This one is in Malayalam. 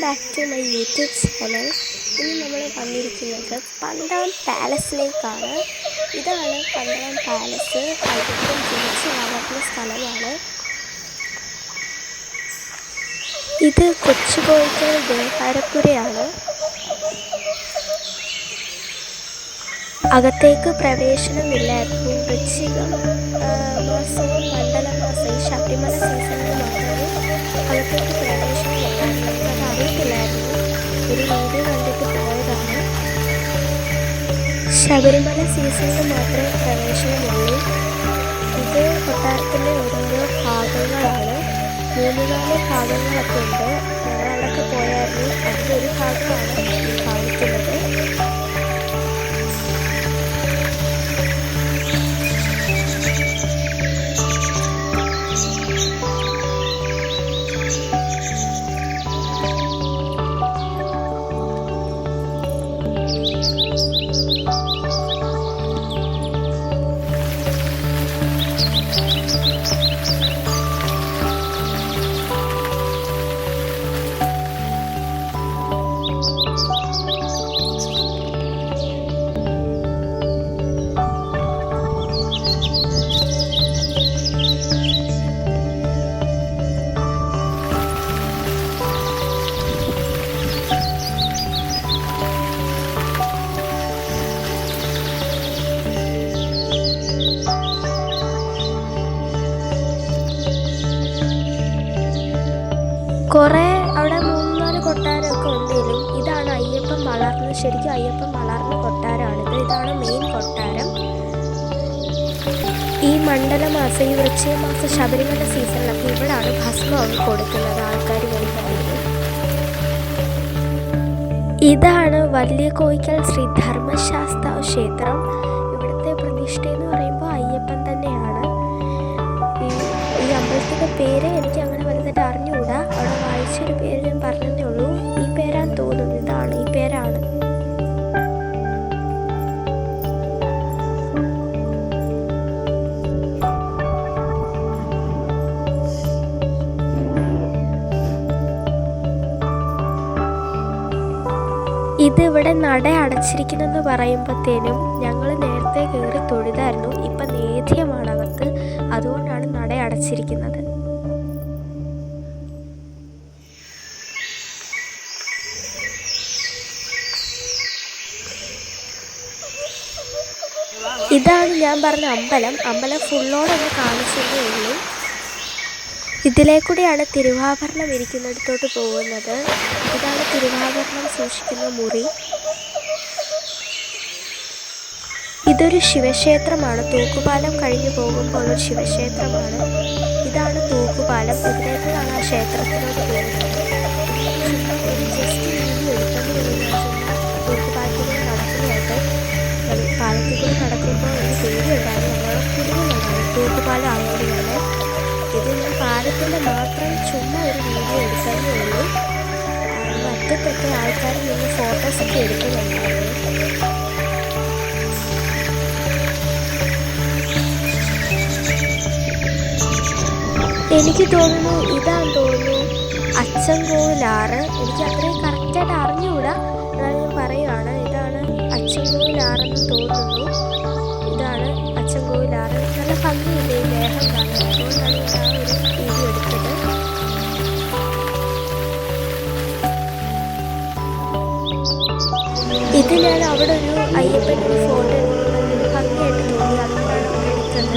Back to my YouTube channel. ഇനി നമ്മൾ വന്നിരിക്കുന്നത് പന്തളം പാലസിലേക്കാണ്. ഇതാണ് പന്തളം പാലസ്. അയ്യപ്പൻ ജനിച്ച് വളർന്ന സ്ഥലമാണ്. ഇത് കൊച്ചുകോയിക്കൽ ദേഹാരപ്പുരയാണ്. അകത്തേക്ക് പ്രവേശനമില്ലായിരുന്നു. വൃശ്ചികം മാസവും മണ്ഡലമാസം ശബരിമല സീസണിൽ മാത്രമേ അകത്തേക്ക് പ്രവേശനം ഉണ്ടായിരുന്നു. അത് അറിയത്തില്ലായിരുന്നു. ഒരു വീഡിയോ കണ്ടിട്ട് പോയതാണ്. ശബരിമല സീസണിൽ മാത്രമേ പ്രവേശനമുള്ളൂ. ഇത് കൊട്ടാരത്തിൻ്റെ ഓരോരോ ഭാഗങ്ങളാണ്. 3-4 ഭാഗങ്ങളൊക്കെ ഉണ്ട്. ഞങ്ങളവിടെയൊക്കെ പോയായിരുന്നു. അതിലൊരു ഭാഗമാണ് ഈ കാണിക്കുന്നത്. കുറേ അവിടെ 3-4 കൊട്ടാരമൊക്കെ ഉണ്ടെങ്കിലും ഇതാണ് അയ്യപ്പൻ വളർന്ന്, ശരിക്കും അയ്യപ്പൻ വളർന്ന കൊട്ടാരമാണിത്. ഇതാണ് മെയിൻ കൊട്ടാരം. ഈ മണ്ഡലമാസം, ഈ വൃശ്ചിക മാസം ശബരിമല സീസണിലൊക്കെ ഇവിടാണ് ഭസ്മം കൊടുക്കുന്നത് ആൾക്കാർ വരുന്നത്. ഇതാണ് വലിയ കോയിക്കൽ ശ്രീ ധർമ്മശാസ്താവ് ക്ഷേത്രം. ഇവിടുത്തെ പ്രതിഷ്ഠ എന്ന് പറയുമ്പോൾ അയ്യപ്പൻ തന്നെയാണ്. ഈ അമ്പലത്തിൻ്റെ പേര് എനിക്ക് അങ്ങനെ വലുതായിട്ട് അറിഞ്ഞുകൂടാ. അവിടെ വായിച്ചൊരു പേര് ഞാൻ പറഞ്ഞതേ ഉള്ളൂ. ഈ പേരാന്ന് തോന്നുന്നു. ഇതാണ് ഈ പേരാണ്. ഇതിവിടെ നട അടച്ചിരിക്കുന്നെന്ന് പറയുമ്പോഴത്തേനും ഞങ്ങൾ നേരത്തെ കയറി തൊഴുതായിരുന്നു. ഇപ്പം നേദ്യമാണ് അകത്ത്, അതുകൊണ്ടാണ് നട അടച്ചിരിക്കുന്നത്. ഇതാണ് ഞാൻ പറഞ്ഞ അമ്പലം. അമ്പലം ഫുള്ളോടൊന്ന് കാണിച്ചതേ ഉള്ളൂ. ഇതിലേക്കൂടെയാണ് തിരുവാഭരണം ഇരിക്കുന്നിടത്തോട്ട് പോകുന്നത്. ഇതാണ് തിരുവാഭരണം സൂക്ഷിക്കുന്ന മുറി. ഇതൊരു ശിവക്ഷേത്രമാണ്. തൂക്കുപാലം കഴിഞ്ഞു പോകുമ്പോൾ ഒരു ശിവക്ഷേത്രമാണ്. ഇതാണ് തൂക്കുപാലം. ഇതിലേക്കാണ് ആ ക്ഷേത്രത്തിലോട്ട് പോകുന്നത്. ഒരു ജസ്റ്റ് വീഡിയോ എടുക്കുന്നത് തൂക്കുപാലത്തിലൂടെ നടക്കുന്നതായിട്ട്. പാലത്തിൽ കൂടെ നടക്കുമ്പോൾ ഒരു പേടി ഉണ്ടായിരുന്നു. ഞങ്ങളെ കുടുങ്ങുന്നതാണ് തൂക്കുപാലം ആയതുകൊണ്ട്. ഇത് ഞാൻ പാലത്തിൻ്റെ മാത്രം ചുമ്മാ ഒരു വീഡിയോ എടുത്തതേ ഉള്ളൂ. മറ്റത്തൊക്കെ ആൾക്കാർ നിന്ന് ഫോട്ടോസൊക്കെ എടുക്കുന്നുണ്ടായിരുന്നു. എനിക്ക് തോന്നുന്നു ഇതാന്ന് തോന്നുന്നു അച്ചൻകോവിലാറ്. എനിക്ക് അത്രയും കറക്റ്റായിട്ട് അറിഞ്ഞുകൂടാ, എന്നാൽ ഞാൻ പറയുകയാണ്. ഇതാണ് അച്ചൻകോവിലാറെന്ന് തോന്നുന്നു. ഇതാണ് അച്ചൻകോവിലാറ്. നല്ല ഭംഗിയില്ലേ ഈ ദേഹം കാണാൻ. അതുകൊണ്ടാണ് ഞാൻ ആ ഒരു വീഡിയോ എടുത്തത്. ഇത് ഞാൻ അവിടെ ഒരു അയ്യപ്പൻ്റെ ഒരു ഫോട്ടോ ഭംഗിയായിട്ട് തോന്നി, അതുകൊണ്ടാണ് അവിടെ എടുത്തത്.